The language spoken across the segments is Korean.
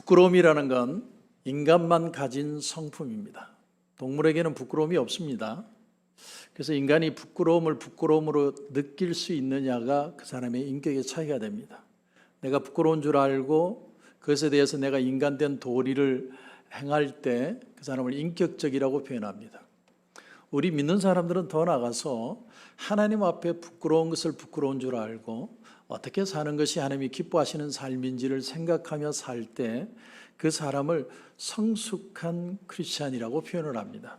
부끄러움이라는 건 인간만 가진 성품입니다. 동물에게는 부끄러움이 없습니다. 그래서 인간이 부끄러움을 부끄러움으로 느낄 수 있느냐가 그 사람의 인격의 차이가 됩니다. 내가 부끄러운 줄 알고 그것에 대해서 내가 인간된 도리를 행할 때 그 사람을 인격적이라고 표현합니다. 우리 믿는 사람들은 더 나아가서 하나님 앞에 부끄러운 것을 부끄러운 줄 알고 어떻게 사는 것이 하나님이 기뻐하시는 삶인지를 생각하며 살 때 그 사람을 성숙한 크리스찬이라고 표현을 합니다.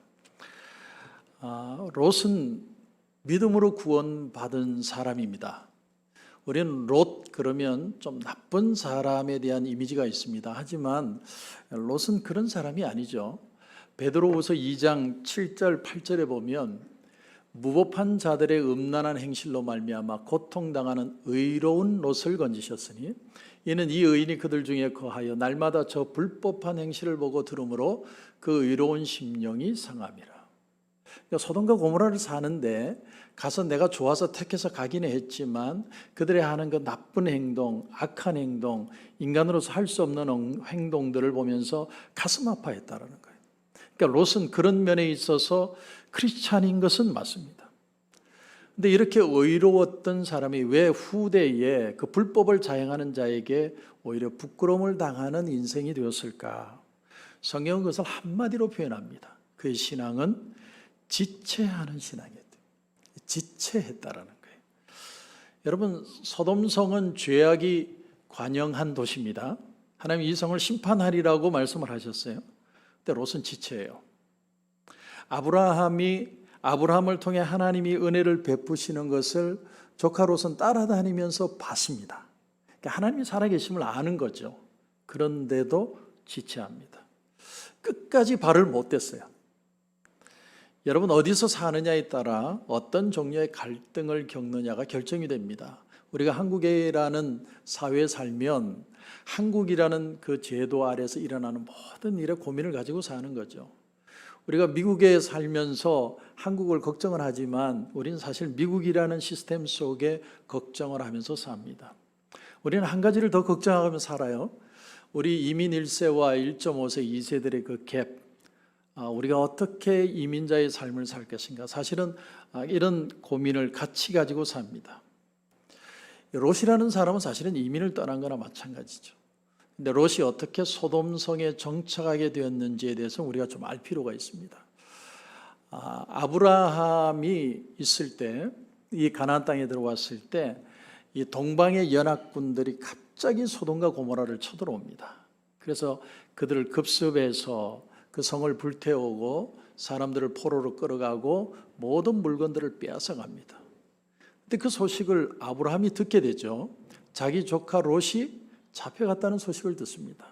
롯은 믿음으로 구원받은 사람입니다. 우리는 롯 그러면 좀 나쁜 사람에 대한 이미지가 있습니다. 하지만 롯은 그런 사람이 아니죠. 베드로후서 2장 7절 8절에 보면 무법한 자들의 음란한 행실로 말미암아 고통당하는 의로운 롯을 건지셨으니 이는 이 의인이 그들 중에 거하여 날마다 저 불법한 행실을 보고 들으므로 그 의로운 심령이 상함이라. 그러니까 소돔과 고모라를 사는데 가서 내가 좋아서 택해서 가기는 했지만 그들이 하는 그 나쁜 행동, 악한 행동, 인간으로서 할 수 없는 행동들을 보면서 가슴 아파했다라는 거예요. 그러니까 롯은 그런 면에 있어서 크리스찬인 것은 맞습니다. 근데 이렇게 의로웠던 사람이 왜 후대에 그 불법을 자행하는 자에게 오히려 부끄러움을 당하는 인생이 되었을까? 성경은 그것을 한마디로 표현합니다. 그의 신앙은 지체하는 신앙이었대요. 지체했다라는 거예요. 여러분, 소돔성은 죄악이 관영한 도시입니다. 하나님 이 성을 심판하리라고 말씀을 하셨어요. 근데 롯은 지체예요. 아브라함을 통해 하나님이 은혜를 베푸시는 것을 조카 롯은 따라다니면서 봤습니다. 그러니까 하나님이 살아계심을 아는 거죠. 그런데도 지체합니다. 끝까지 발을 못 댔어요. 여러분, 어디서 사느냐에 따라 어떤 종류의 갈등을 겪느냐가 결정이 됩니다. 우리가 한국이라는 사회에 살면 한국이라는 그 제도 아래서 일어나는 모든 일에 고민을 가지고 사는 거죠. 우리가 미국에 살면서 한국을 걱정을 하지만 우리는 사실 미국이라는 시스템 속에 걱정을 하면서 삽니다. 우리는 한 가지를 더 걱정하며 살아요. 우리 이민 1세와 1.5세, 2세들의 그 갭, 우리가 어떻게 이민자의 삶을 살 것인가. 사실은 이런 고민을 같이 가지고 삽니다. 롯이라는 사람은 사실은 이민을 떠난 거나 마찬가지죠. 근데 롯이 어떻게 소돔성에 정착하게 되었는지에 대해서 우리가 좀 알 필요가 있습니다. 아브라함이 있을 때, 이 가나안 땅에 들어왔을 때 이 동방의 연합군들이 갑자기 소돔과 고모라를 쳐들어옵니다. 그래서 그들을 급습해서 그 성을 불태우고 사람들을 포로로 끌어가고 모든 물건들을 빼앗아갑니다. 근데 그 소식을 아브라함이 듣게 되죠. 자기 조카 롯이 잡혀갔다는 소식을 듣습니다.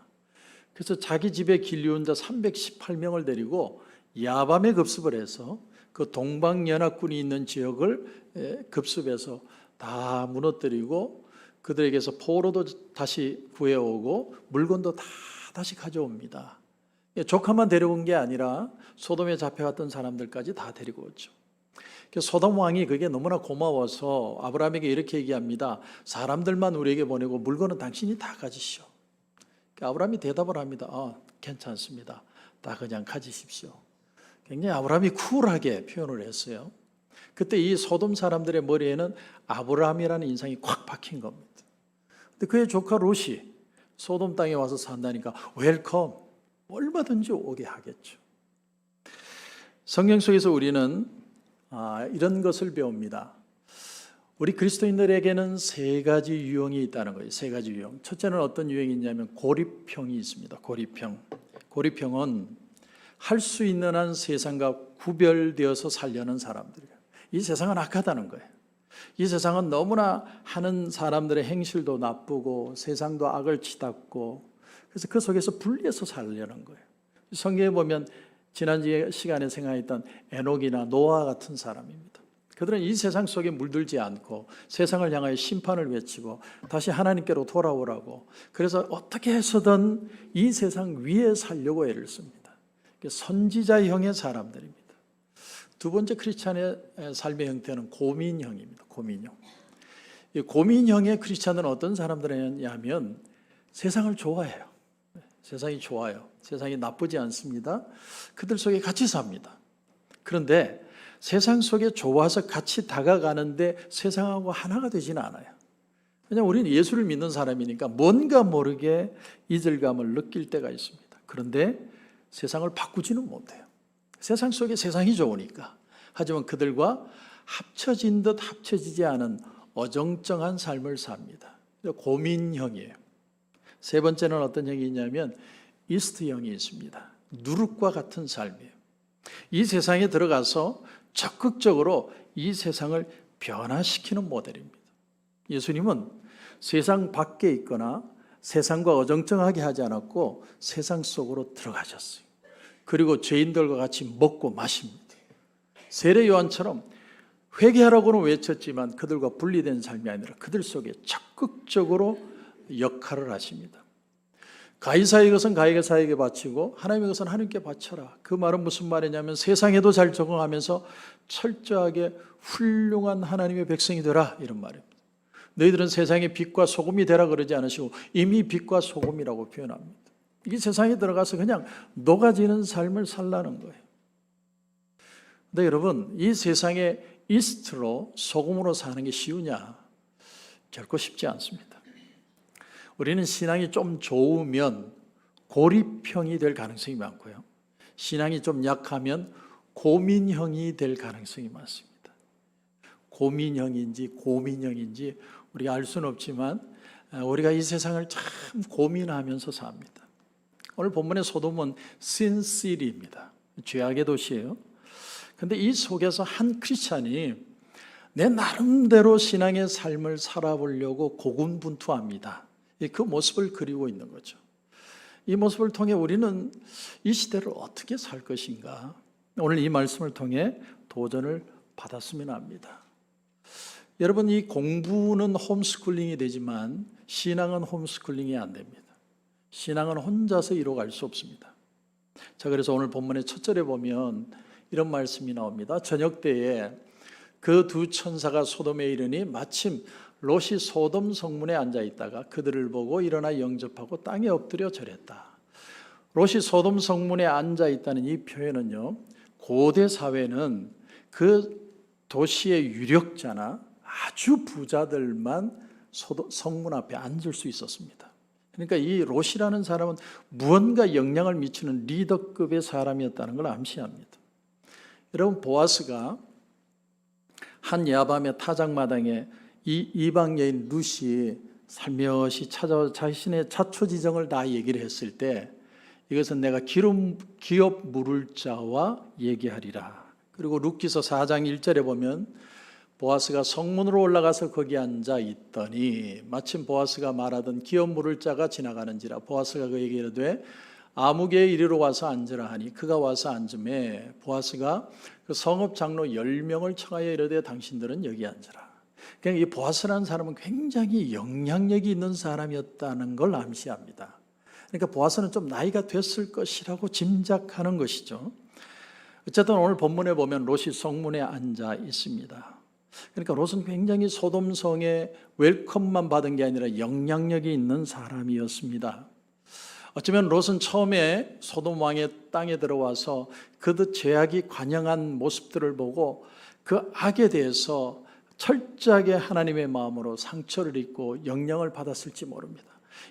그래서 자기 집에 길리운 자 318명을 데리고 야밤에 급습을 해서 그 동방연합군이 있는 지역을 급습해서 다 무너뜨리고 그들에게서 포로도 다시 구해오고 물건도 다 다시 가져옵니다. 조카만 데려온 게 아니라 소돔에 잡혀갔던 사람들까지 다 데리고 오죠. 소돔 왕이 그게 너무나 고마워서 아브라함에게 이렇게 얘기합니다. 사람들만 우리에게 보내고 물건은 당신이 다 가지시오. 아브라함이 대답을 합니다. 괜찮습니다. 다 그냥 가지십시오. 굉장히 아브라함이 쿨하게 표현을 했어요. 그때 이 소돔 사람들의 머리에는 아브라함이라는 인상이 콱 박힌 겁니다. 근데 그의 조카 롯이 소돔 땅에 와서 산다니까 웰컴, 얼마든지 오게 하겠죠. 성경 속에서 우리는 이런 것을 배웁니다. 우리 그리스도인들에게는 세 가지 유형이 있다는 거예요. 세 가지 유형. 첫째는 어떤 유형이 있냐면 고립형이 있습니다. 고립형은 할 수 있는 한 세상과 구별되어서 살려는 사람들이에요. 이 세상은 악하다는 거예요. 이 세상은 너무나 하는 사람들의 행실도 나쁘고 세상도 악을 치닫고 그래서 그 속에서 분리해서 살려는 거예요. 성경에 보면 지난 시간에 생각했던 에녹이나 노아 같은 사람입니다. 그들은 이 세상 속에 물들지 않고 세상을 향하여 심판을 외치고 다시 하나님께로 돌아오라고 그래서 어떻게 해서든 이 세상 위에 살려고 애를 씁니다. 선지자형의 사람들입니다. 두 번째 크리스찬의 삶의 형태는 고민형입니다. 고민형. 이 고민형의 크리스찬은 어떤 사람들이냐면 세상을 좋아해요. 세상이 좋아요. 세상이 나쁘지 않습니다. 그들 속에 같이 삽니다. 그런데 세상 속에 좋아서 같이 다가가는데 세상하고 하나가 되지는 않아요. 그냥 우리는 예수를 믿는 사람이니까 뭔가 모르게 이질감을 느낄 때가 있습니다. 그런데 세상을 바꾸지는 못해요. 세상 속에 세상이 좋으니까. 하지만 그들과 합쳐진 듯 합쳐지지 않은 어정쩡한 삶을 삽니다. 고민형이에요. 세 번째는 어떤 형이 있냐면 이스트형이 있습니다. 누룩과 같은 삶이에요. 이 세상에 들어가서 적극적으로 이 세상을 변화시키는 모델입니다. 예수님은 세상 밖에 있거나 세상과 어정쩡하게 하지 않았고 세상 속으로 들어가셨어요. 그리고 죄인들과 같이 먹고 마십니다. 세례 요한처럼 회개하라고는 외쳤지만 그들과 분리된 삶이 아니라 그들 속에 적극적으로 역할을 하십니다. 가이사의 것은 가이사에게 바치고 하나님의 것은 하나님께 바쳐라. 그 말은 무슨 말이냐면 세상에도 잘 적응하면서 철저하게 훌륭한 하나님의 백성이 되라, 이런 말입니다. 너희들은 세상의 빛과 소금이 되라 그러지 않으시고 이미 빛과 소금이라고 표현합니다. 이 세상에 들어가서 그냥 녹아지는 삶을 살라는 거예요. 근데 여러분, 이 세상에 이스트로 소금으로 사는 게 쉬우냐? 결코 쉽지 않습니다. 우리는 신앙이 좀 좋으면 고립형이 될 가능성이 많고요. 신앙이 좀 약하면 고민형이 될 가능성이 많습니다. 고민형인지 고민형인지 우리가 알 수는 없지만 우리가 이 세상을 참 고민하면서 삽니다. 오늘 본문의 소돔은 신시리입니다. 죄악의 도시예요. 그런데 이 속에서 한 크리스찬이 내 나름대로 신앙의 삶을 살아보려고 고군분투합니다. 그 모습을 그리고 있는 거죠. 이 모습을 통해 우리는 이 시대를 어떻게 살 것인가, 오늘 이 말씀을 통해 도전을 받았으면 합니다. 여러분, 이 공부는 홈스쿨링이 되지만 신앙은 홈스쿨링이 안 됩니다. 신앙은 혼자서 이루어갈 수 없습니다. 자, 그래서 오늘 본문의 첫 절에 보면 이런 말씀이 나옵니다. 저녁 때에 그 두 천사가 소돔에 이르니 마침 롯이 소돔 성문에 앉아 있다가 그들을 보고 일어나 영접하고 땅에 엎드려 절했다. 롯이 소돔 성문에 앉아 있다는 이 표현은요, 고대 사회는 그 도시의 유력자나 아주 부자들만 성문 앞에 앉을 수 있었습니다. 그러니까 이 롯이라는 사람은 무언가 영향을 미치는 리더급의 사람이었다는 걸 암시합니다. 여러분, 보아스가 한 야밤의 타작마당에 이 이방 여인 룻이 살며시 찾아와 자신의 자초지정을 다 얘기를 했을 때 이것은 내가 기업 물을 자와 얘기하리라. 그리고 룻기서 4장 1절에 보면 보아스가 성문으로 올라가서 거기 앉아 있더니 마침 보아스가 말하던 기업 물을 자가 지나가는지라. 보아스가 그에게 이르되 아무개에 이리로 와서 앉으라 하니 그가 와서 앉음에 보아스가 그 성읍 장로 10명을 청하여 이르되 당신들은 여기 앉으라. 그냥 이 보아스라는 사람은 굉장히 영향력이 있는 사람이었다는 걸 암시합니다. 그러니까 보아스는 좀 나이가 됐을 것이라고 짐작하는 것이죠. 어쨌든 오늘 본문에 보면 롯이 성문에 앉아 있습니다. 그러니까 롯은 굉장히 소돔성의 웰컴만 받은 게 아니라 영향력이 있는 사람이었습니다. 어쩌면 롯은 처음에 소돔 왕의 땅에 들어와서 그들 죄악이 관영한 모습들을 보고 그 악에 대해서 철저하게 하나님의 마음으로 상처를 입고 영향을 받았을지 모릅니다.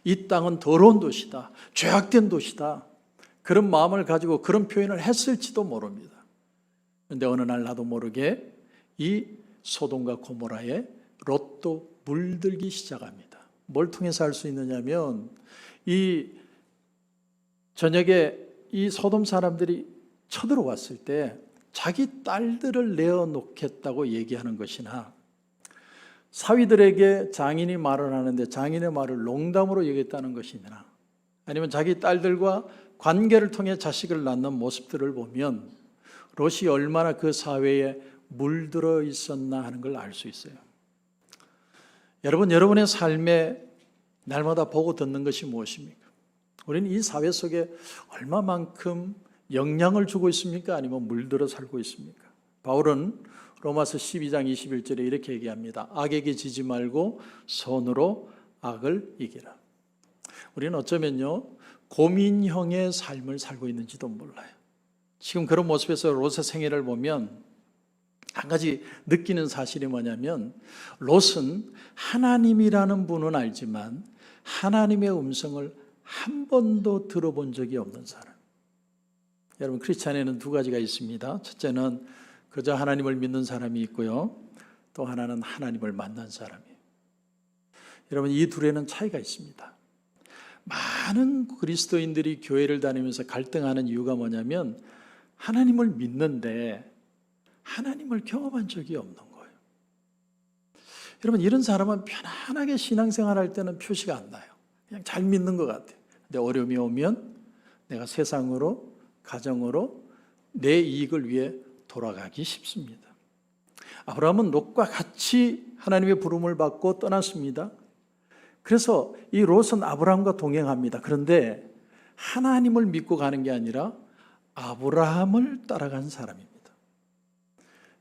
이 땅은 더러운 도시다, 죄악된 도시다, 그런 마음을 가지고 그런 표현을 했을지도 모릅니다. 그런데 어느 날 나도 모르게 이 소돔과 고모라에 롯도 물들기 시작합니다. 뭘 통해서 알 수 있느냐면 이 저녁에 이 소돔 사람들이 쳐들어왔을 때 자기 딸들을 내어놓겠다고 얘기하는 것이나 사위들에게 장인이 말을 하는데 장인의 말을 농담으로 얘기했다는 것이나 아니면 자기 딸들과 관계를 통해 자식을 낳는 모습들을 보면 롯이 얼마나 그 사회에 물들어 있었나 하는 걸 알 수 있어요. 여러분, 여러분의 삶에 날마다 보고 듣는 것이 무엇입니까? 우리는 이 사회 속에 얼마만큼 영향을 주고 있습니까? 아니면 물들어 살고 있습니까? 바울은 로마서 12장 21절에 이렇게 얘기합니다. 악에게 지지 말고 선으로 악을 이기라. 우리는 어쩌면요, 고민형의 삶을 살고 있는지도 몰라요. 지금 그런 모습에서 롯의 생애를 보면 한 가지 느끼는 사실이 뭐냐면, 롯은 하나님이라는 분은 알지만 하나님의 음성을 한 번도 들어본 적이 없는 사람. 여러분, 크리스찬에는 두 가지가 있습니다. 첫째는 그저 하나님을 믿는 사람이 있고요, 또 하나는 하나님을 만난 사람이에요. 여러분, 이 둘에는 차이가 있습니다. 많은 그리스도인들이 교회를 다니면서 갈등하는 이유가 뭐냐면, 하나님을 믿는데 하나님을 경험한 적이 없는 거예요. 여러분, 이런 사람은 편안하게 신앙생활할 때는 표시가 안 나요. 그냥 잘 믿는 것 같아요. 근데 어려움이 오면 내가 세상으로, 가정으로 내 이익을 위해 돌아가기 쉽습니다. 아브라함은 롯과 같이 하나님의 부름을 받고 떠났습니다. 그래서 이 롯은 아브라함과 동행합니다. 그런데 하나님을 믿고 가는 게 아니라 아브라함을 따라간 사람입니다.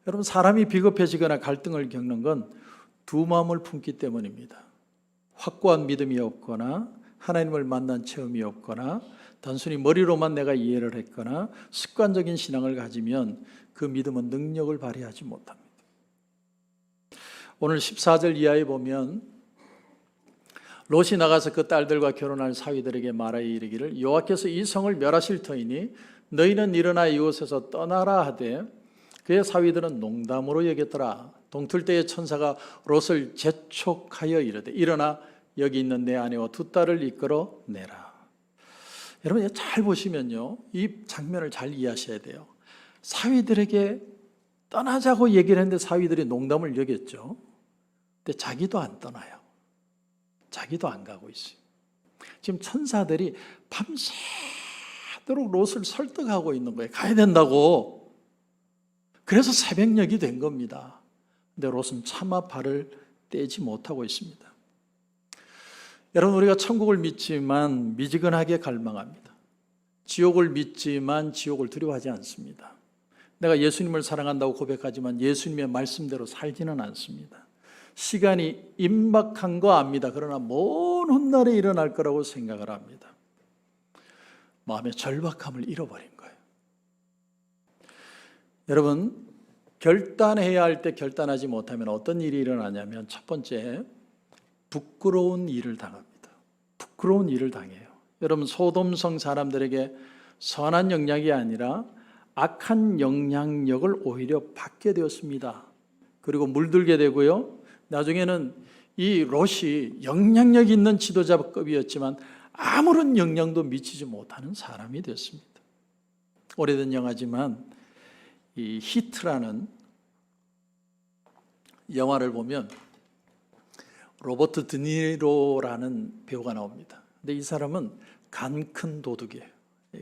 여러분, 사람이 비겁해지거나 갈등을 겪는 건 두 마음을 품기 때문입니다. 확고한 믿음이 없거나 하나님을 만난 체험이 없거나 단순히 머리로만 내가 이해를 했거나 습관적인 신앙을 가지면 그 믿음은 능력을 발휘하지 못합니다. 오늘 14절 이하에 보면 롯이 나가서 그 딸들과 결혼할 사위들에게 말하여 이르기를, 여호와께서 이 성을 멸하실 터이니 너희는 일어나 이곳에서 떠나라 하되, 그의 사위들은 농담으로 여겼더라. 동틀 때의 천사가 롯을 재촉하여 이르되, 일어나 여기 있는 내 아내와 두 딸을 이끌어 내라. 여러분, 잘 보시면요, 이 장면을 잘 이해하셔야 돼요. 사위들에게 떠나자고 얘기를 했는데 사위들이 농담을 여겼죠. 근데 자기도 안 떠나요. 자기도 안 가고 있어요. 지금 천사들이 밤새도록 롯을 설득하고 있는 거예요. 가야 된다고. 그래서 새벽녘이 된 겁니다. 근데 롯은 차마 발을 떼지 못하고 있습니다. 여러분, 우리가 천국을 믿지만 미지근하게 갈망합니다. 지옥을 믿지만 지옥을 두려워하지 않습니다. 내가 예수님을 사랑한다고 고백하지만 예수님의 말씀대로 살지는 않습니다. 시간이 임박한 거 압니다. 그러나 먼 훗날에 일어날 거라고 생각을 합니다. 마음의 절박함을 잃어버린 거예요. 여러분, 결단해야 할 때 결단하지 못하면 어떤 일이 일어나냐면, 첫 번째, 부끄러운 일을 당합니다. 부끄러운 일을 당해요. 여러분, 소돔성 사람들에게 선한 영향이 아니라 악한 영향력을 오히려 받게 되었습니다. 그리고 물들게 되고요, 나중에는 이 롯이 영향력 있는 지도자급이었지만 아무런 영향도 미치지 못하는 사람이 됐습니다. 오래된 영화지만 이 히트라는 영화를 보면 로버트 드니로라는 배우가 나옵니다. 근데 이 사람은 간 큰 도둑이에요.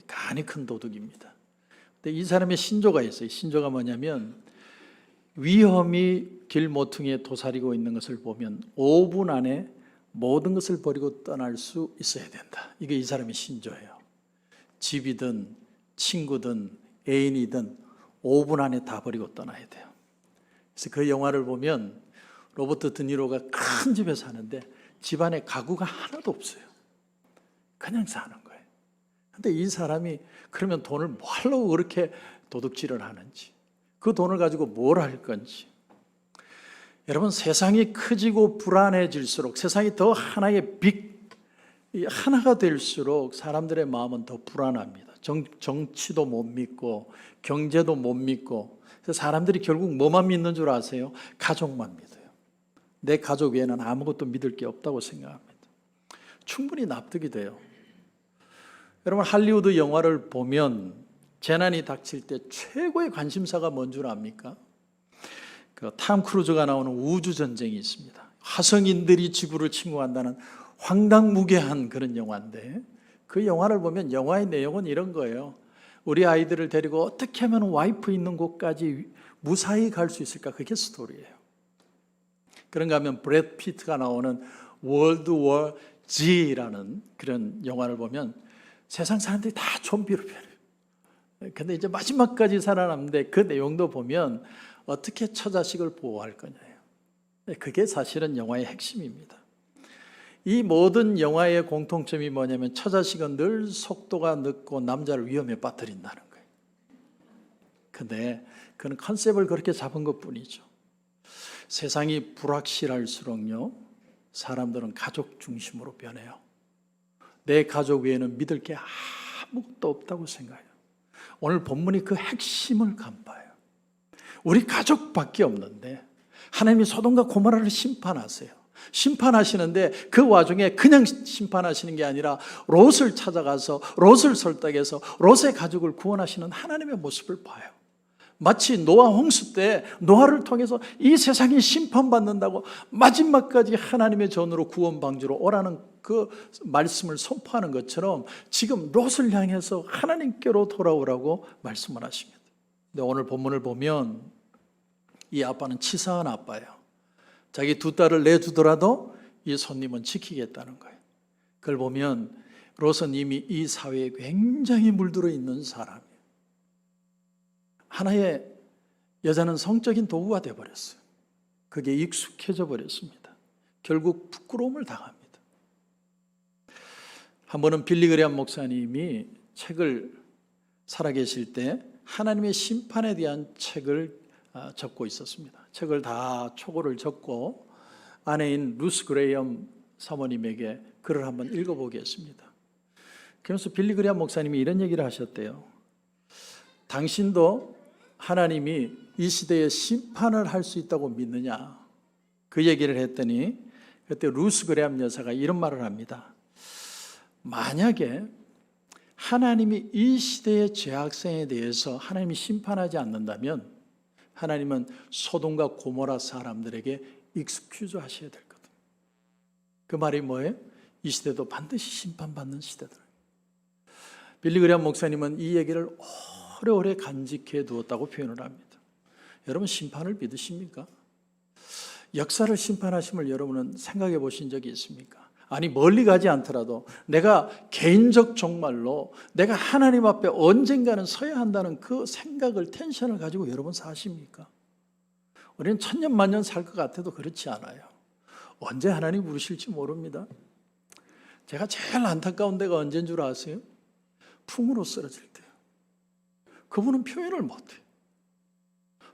간이 큰 도둑입니다. 근데 이 사람의 신조가 있어요. 신조가 뭐냐면, 위험이 길모퉁이에 도사리고 있는 것을 보면 5분 안에 모든 것을 버리고 떠날 수 있어야 된다. 이게 이 사람의 신조예요. 집이든 친구든 애인이든 5분 안에 다 버리고 떠나야 돼요. 그래서 그 영화를 보면 로버트 드니로가 큰 집에 사는데 집안에 가구가 하나도 없어요. 그냥 사는 거예요. 근데 이 사람이 그러면 돈을 뭐 하려고 그렇게 도둑질을 하는지, 그 돈을 가지고 뭘 할 건지. 여러분, 세상이 커지고 불안해질수록, 세상이 더 하나의 하나가 될수록 사람들의 마음은 더 불안합니다. 정치도 못 믿고 경제도 못 믿고, 그래서 사람들이 결국 뭐만 믿는 줄 아세요? 가족만 믿어요. 내 가족 외에는 아무것도 믿을 게 없다고 생각합니다. 충분히 납득이 돼요. 여러분, 할리우드 영화를 보면 재난이 닥칠 때 최고의 관심사가 뭔 줄 압니까? 탐 크루즈가 나오는 우주전쟁이 있습니다. 화성인들이 지구를 침공한다는 황당무계한 그런 영화인데, 그 영화를 보면 영화의 내용은 이런 거예요. 우리 아이들을 데리고 어떻게 하면 와이프 있는 곳까지 무사히 갈 수 있을까? 그게 스토리예요. 그런가 하면 브래드 피트가 나오는 월드 워 G라는 그런 영화를 보면 세상 사람들이 다 좀비로 변해요. 근데 이제 마지막까지 살아남는데 그 내용도 보면 어떻게 처자식을 보호할 거냐예요. 그게 사실은 영화의 핵심입니다. 이 모든 영화의 공통점이 뭐냐면 처자식은 늘 속도가 늦고 남자를 위험에 빠뜨린다는 거예요. 근데 그는 컨셉을 그렇게 잡은 것뿐이죠. 세상이 불확실할수록요, 사람들은 가족 중심으로 변해요. 내 가족 외에는 믿을 게 아무것도 없다고 생각해요. 오늘 본문이 그 핵심을 간파해요. 우리 가족밖에 없는데 하나님이 소돔과 고모라를 심판하세요. 심판하시는데 그 와중에 그냥 심판하시는 게 아니라 롯을 찾아가서 롯을 설득해서 롯의 가족을 구원하시는 하나님의 모습을 봐요. 마치 노아 홍수 때 노아를 통해서 이 세상이 심판받는다고 마지막까지 하나님의 전으로 구원 방주로 오라는 그 말씀을 선포하는 것처럼 지금 롯을 향해서 하나님께로 돌아오라고 말씀을 하십니다. 근데 오늘 본문을 보면 이 아빠는 치사한 아빠예요. 자기 두 딸을 내주더라도 이 손님은 지키겠다는 거예요. 그걸 보면 롯은 이미 이 사회에 굉장히 물들어 있는 사람이에요. 하나의 여자는 성적인 도구가 되어버렸어요. 그게 익숙해져 버렸습니다. 결국 부끄러움을 당합니다. 한 번은 빌리 그레엄 목사님이 책을 살아계실 때 하나님의 심판에 대한 책을 적고 있었습니다. 책을 다 초고를 적고 아내인 루스 그레엄 사모님에게 글을 한번 읽어보겠습니다. 그래서 빌리 그레엄 목사님이 이런 얘기를 하셨대요. 당신도 하나님이 이 시대에 심판을 할 수 있다고 믿느냐? 그 얘기를 했더니 그때 루스 그레엄 여사가 이런 말을 합니다. 만약에 하나님이 이 시대의 죄악성에 대해서 하나님이 심판하지 않는다면 하나님은 소돔과 고모라 사람들에게 익스큐즈 하셔야 되거든요. 그 말이 뭐예요? 이 시대도 반드시 심판받는 시대다. 빌리 그레엄 목사님은 이 얘기를 오래오래 간직해 두었다고 표현을 합니다. 여러분 심판을 믿으십니까? 역사를 심판하심을 여러분은 생각해 보신 적이 있습니까? 아니 멀리 가지 않더라도 내가 개인적 종말로 내가 하나님 앞에 언젠가는 서야 한다는 그 생각을 텐션을 가지고 여러분 사십니까? 우리는 천년만년 살 것 같아도 그렇지 않아요. 언제 하나님 부르실지 모릅니다. 제가 제일 안타까운 데가 언제인 줄 아세요? 풍으로 쓰러질 때요. 그분은 표현을 못해요.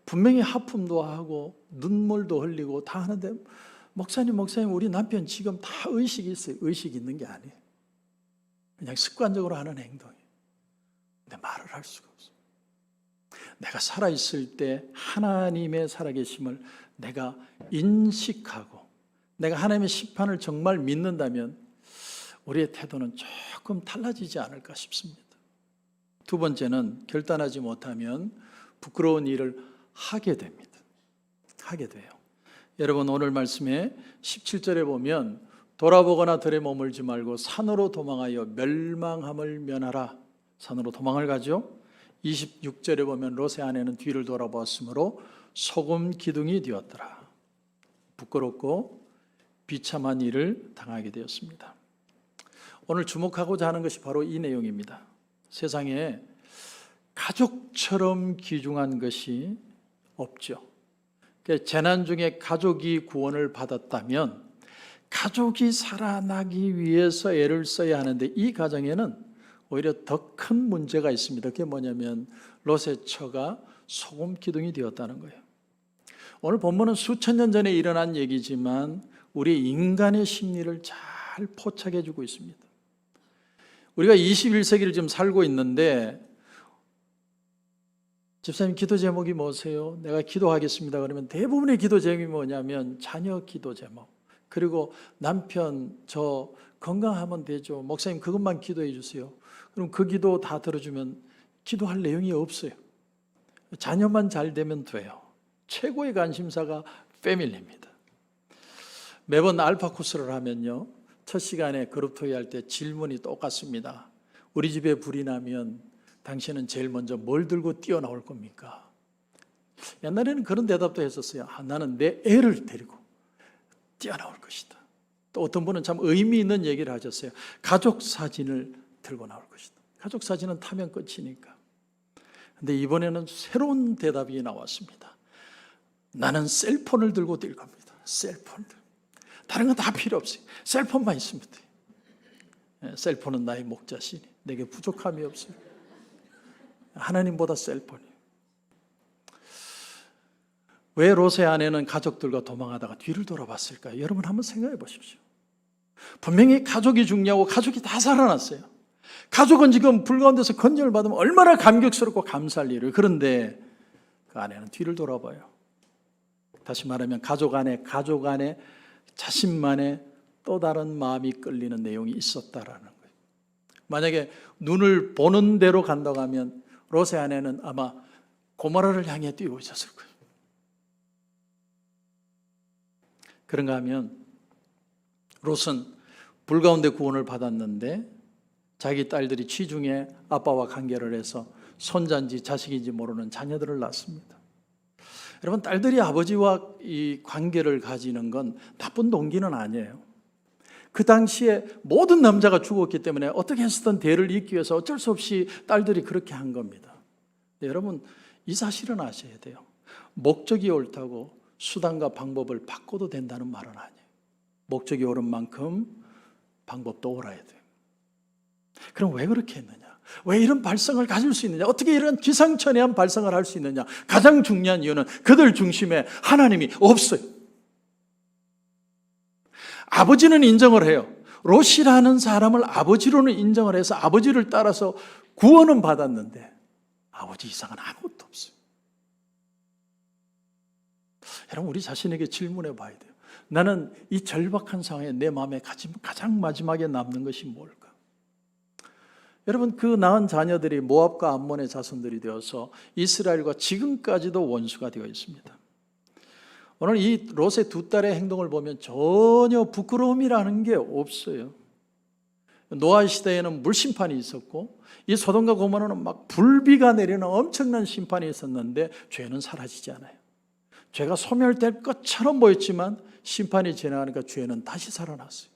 분명히 하품도 하고 눈물도 흘리고 다 하는데 목사님 우리 남편 지금 다 의식이 있어요. 의식이 있는 게 아니에요. 그냥 습관적으로 하는 행동이에요. 근데 말을 할 수가 없어요. 내가 살아있을 때 하나님의 살아계심을 내가 인식하고 내가 하나님의 심판을 정말 믿는다면 우리의 태도는 조금 달라지지 않을까 싶습니다. 두 번째는 결단하지 못하면 부끄러운 일을 하게 됩니다. 하게 돼요. 여러분 오늘 말씀에 17절에 보면 돌아보거나 들에 머물지 말고 산으로 도망하여 멸망함을 면하라. 산으로 도망을 가죠. 26절에 보면 롯의 아내는 뒤를 돌아보았으므로 소금 기둥이 되었더라. 부끄럽고 비참한 일을 당하게 되었습니다. 오늘 주목하고자 하는 것이 바로 이 내용입니다. 세상에 가족처럼 귀중한 것이 없죠. 재난 중에 가족이 구원을 받았다면 가족이 살아나기 위해서 애를 써야 하는데 이 가정에는 오히려 더 큰 문제가 있습니다. 그게 뭐냐면 롯의 처가 소금 기둥이 되었다는 거예요. 오늘 본문은 수천 년 전에 일어난 얘기지만 우리 인간의 심리를 잘 포착해 주고 있습니다. 우리가 21세기를 지금 살고 있는데 집사님 기도 제목이 뭐세요? 내가 기도하겠습니다. 그러면 대부분의 기도 제목이 뭐냐면 자녀 기도 제목. 그리고 남편 저 건강하면 되죠. 목사님 그것만 기도해 주세요. 그럼 그 기도 다 들어주면 기도할 내용이 없어요. 자녀만 잘 되면 돼요. 최고의 관심사가 패밀리입니다. 매번 알파 코스를 하면요. 첫 시간에 그룹토이 할 때 질문이 똑같습니다. 우리 집에 불이 나면 당신은 제일 먼저 뭘 들고 뛰어나올 겁니까? 옛날에는 그런 대답도 했었어요. 나는 내 애를 데리고 뛰어나올 것이다. 또 어떤 분은 참 의미 있는 얘기를 하셨어요. 가족 사진을 들고 나올 것이다. 가족 사진은 타면 끝이니까. 근데 이번에는 새로운 대답이 나왔습니다. 나는 셀폰을 들고 뛸 겁니다. 셀폰을. 다른 건 다 필요 없어요. 셀폰만 있으면 돼요. 셀폰은 나의 목자시니 내게 부족함이 없어요. 하나님보다 셀폰이에요. 왜 롯의 아내는 가족들과 도망하다가 뒤를 돌아봤을까요? 여러분 한번 생각해 보십시오. 분명히 가족이 중요하고 가족이 다 살아났어요. 가족은 지금 불 가운데서 건전을 받으면 얼마나 감격스럽고 감사할 일이에요. 그런데 그 아내는 뒤를 돌아봐요. 다시 말하면 가족 안에 자신만의 또 다른 마음이 끌리는 내용이 있었다라는 거예요. 만약에 눈을 보는 대로 간다고 하면 롯의 아내는 아마 고모라를 향해 뛰고 있었을 거예요. 그런가 하면 롯은 불 가운데 구원을 받았는데 자기 딸들이 취중에 아빠와 관계를 해서 손자인지 자식인지 모르는 자녀들을 낳습니다. 여러분, 딸들이 아버지와 이 관계를 가지는 건 나쁜 동기는 아니에요. 그 당시에 모든 남자가 죽었기 때문에 어떻게 해서든 대를 잇기 위해서 어쩔 수 없이 딸들이 그렇게 한 겁니다. 여러분, 이 사실은 아셔야 돼요. 목적이 옳다고 수단과 방법을 바꿔도 된다는 말은 아니에요. 목적이 옳은 만큼 방법도 옳아야 돼요. 그럼 왜 그렇게 했느냐? 왜 이런 발성을 가질 수 있느냐? 어떻게 이런 기상천외한 발성을 할 수 있느냐? 가장 중요한 이유는 그들 중심에 하나님이 없어요. 아버지는 인정을 해요. 롯이라는 사람을 아버지로는 인정을 해서 아버지를 따라서 구원은 받았는데 아버지 이상은 아무것도 없어요. 여러분, 우리 자신에게 질문해 봐야 돼요. 나는 이 절박한 상황에 내 마음에 가장 마지막에 남는 것이 뭘까? 여러분, 그 낳은 자녀들이 모압과 암몬의 자손들이 되어서 이스라엘과 지금까지도 원수가 되어 있습니다. 오늘 이 롯의 두 딸의 행동을 보면 전혀 부끄러움이라는 게 없어요. 노아 시대에는 물심판이 있었고 이 소돔과 고모라는 막 불비가 내리는 엄청난 심판이 있었는데 죄는 사라지지 않아요. 죄가 소멸될 것처럼 보였지만 심판이 지나가니까 죄는 다시 살아났어요.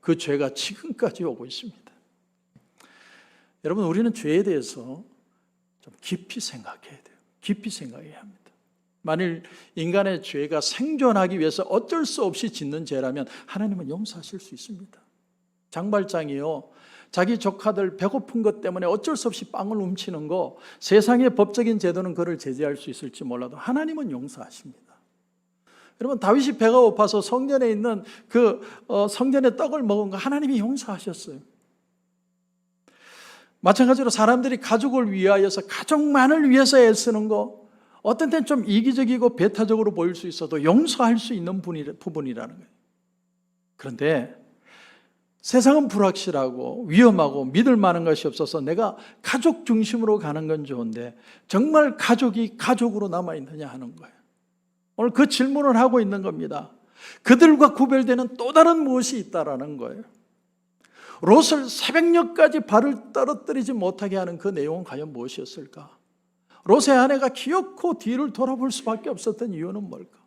그 죄가 지금까지 오고 있습니다. 여러분, 우리는 죄에 대해서 좀 깊이 생각해야 돼요. 깊이 생각해야 합니다. 만일 인간의 죄가 생존하기 위해서 어쩔 수 없이 짓는 죄라면 하나님은 용서하실 수 있습니다. 장발장이요, 자기 조카들 배고픈 것 때문에 어쩔 수 없이 빵을 훔치는 거, 세상의 법적인 제도는 그를 제재할 수 있을지 몰라도 하나님은 용서하십니다. 여러분, 다윗이 배가 고파서 성전에 있는 성전의 떡을 먹은 거 하나님이 용서하셨어요. 마찬가지로 사람들이 가족을 위하여서 가족만을 위해서 애쓰는 거, 어떤 때는 좀 이기적이고 배타적으로 보일 수 있어도 용서할 수 있는 부분이라는 거예요. 그런데 세상은 불확실하고 위험하고 믿을 만한 것이 없어서 내가 가족 중심으로 가는 건 좋은데 정말 가족이 가족으로 남아있느냐 하는 거예요. 오늘 그 질문을 하고 있는 겁니다. 그들과 구별되는 또 다른 무엇이 있다라는 거예요. 롯을 새벽녘까지 발을 떨어뜨리지 못하게 하는 그 내용은 과연 무엇이었을까? 롯의 아내가 기어코 뒤를 돌아볼 수밖에 없었던 이유는 뭘까?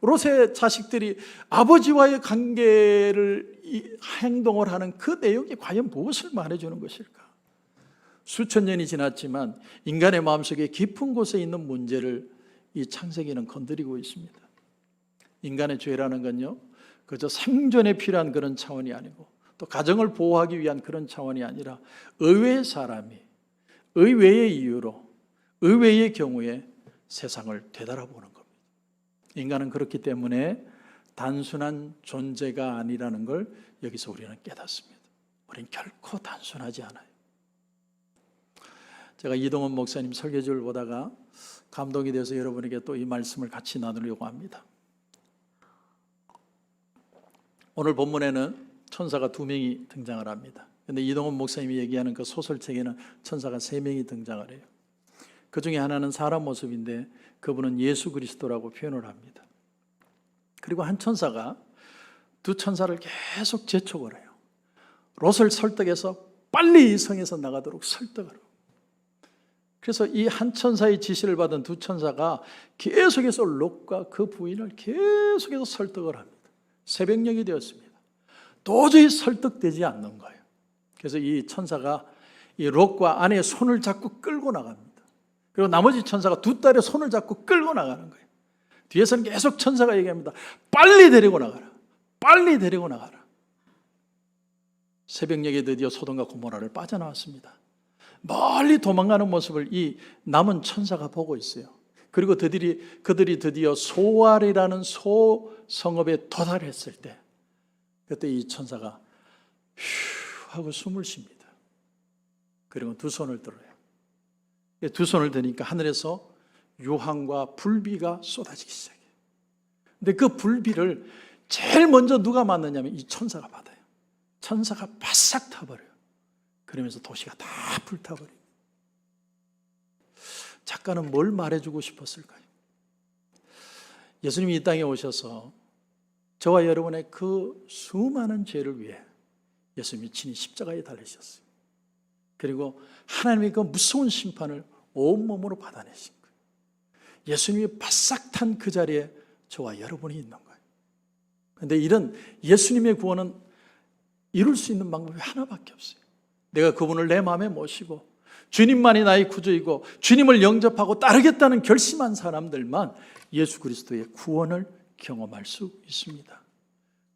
롯의 자식들이 아버지와의 관계를 행동을 하는 그 내용이 과연 무엇을 말해주는 것일까? 수천 년이 지났지만 인간의 마음속에 깊은 곳에 있는 문제를 이 창세기는 건드리고 있습니다. 인간의 죄라는 건요, 그저 생존에 필요한 그런 차원이 아니고 또 가정을 보호하기 위한 그런 차원이 아니라 의외의 사람이 의외의 이유로 의외의 경우에 세상을 되돌아보는 겁니다. 인간은 그렇기 때문에 단순한 존재가 아니라는 걸 여기서 우리는 깨닫습니다. 우리는 결코 단순하지 않아요. 제가 이동원 목사님 설교집을 보다가 감동이 돼서 여러분에게 또 이 말씀을 같이 나누려고 합니다. 오늘 본문에는 천사가 2명이 등장을 합니다. 그런데 이동원 목사님이 얘기하는 그 소설책에는 천사가 3명이 등장을 해요. 그 중에 하나는 사람 모습인데 그분은 예수 그리스도라고 표현을 합니다. 그리고 한 천사가 두 천사를 계속 재촉을 해요. 롯을 설득해서 빨리 이 성에서 나가도록 설득을 하고, 그래서 이 한 천사의 지시를 받은 두 천사가 계속해서 롯과 그 부인을 계속해서 설득을 합니다. 새벽녘이 되었습니다. 도저히 설득되지 않는 거예요. 그래서 이 천사가 이 롯과 아내의 손을 잡고 끌고 나갑니다. 그리고 나머지 천사가 두 딸의 손을 잡고 끌고 나가는 거예요. 뒤에서는 계속 천사가 얘기합니다. 빨리 데리고 나가라. 빨리 데리고 나가라. 새벽녘에 드디어 소돔과 고모라를 빠져나왔습니다. 멀리 도망가는 모습을 이 남은 천사가 보고 있어요. 그리고 그들이 드디어 소알이라는 소성읍에 도달했을 때, 그때 이 천사가 휴 하고 숨을 쉽니다. 그리고 두 손을 들어요. 두 손을 드니까 하늘에서 유황과 불비가 쏟아지기 시작해요. 근데 그 불비를 제일 먼저 누가 맞느냐면 이 천사가 받아요. 천사가 바싹 타버려요. 그러면서 도시가 다 불타버려요. 작가는 뭘 말해주고 싶었을까요? 예수님이 이 땅에 오셔서 저와 여러분의 그 수많은 죄를 위해 예수님이 친히 십자가에 달리셨어요. 그리고 하나님의 그 무서운 심판을 온몸으로 받아내신 거예요. 예수님이 바싹 탄 그 자리에 저와 여러분이 있는 거예요. 그런데 이런 예수님의 구원은 이룰 수 있는 방법이 하나밖에 없어요. 내가 그분을 내 마음에 모시고 주님만이 나의 구주이고 주님을 영접하고 따르겠다는 결심한 사람들만 예수 그리스도의 구원을 경험할 수 있습니다.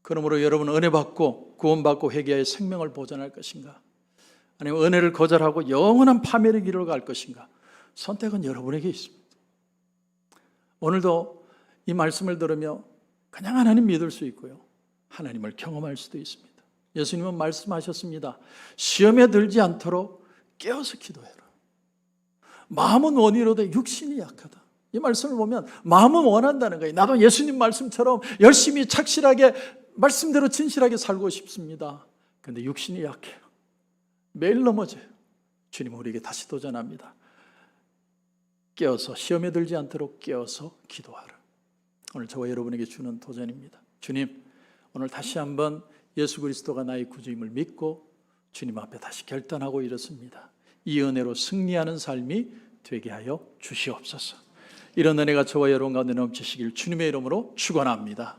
그러므로 여러분은 은혜 받고 구원받고 회개하여 생명을 보존할 것인가? 아니면 은혜를 거절하고 영원한 파멸의 길로 갈 것인가? 선택은 여러분에게 있습니다. 오늘도 이 말씀을 들으며 그냥 하나님 믿을 수 있고요, 하나님을 경험할 수도 있습니다. 예수님은 말씀하셨습니다. 시험에 들지 않도록 깨어서 기도해라. 마음은 원이로되 육신이 약하다. 이 말씀을 보면 마음은 원한다는 거예요. 나도 예수님 말씀처럼 열심히 착실하게 말씀대로 진실하게 살고 싶습니다. 그런데 육신이 약해요. 매일 넘어져요. 주님은 우리에게 다시 도전합니다. 깨어서 시험에 들지 않도록 깨어서 기도하라. 오늘 저와 여러분에게 주는 도전입니다. 주님, 오늘 다시 한번 예수 그리스도가 나의 구주임을 믿고 주님 앞에 다시 결단하고 이렇습니다. 이 은혜로 승리하는 삶이 되게 하여 주시옵소서. 이런 은혜가 저와 여러분 가운데 넘치시길 주님의 이름으로 축원합니다.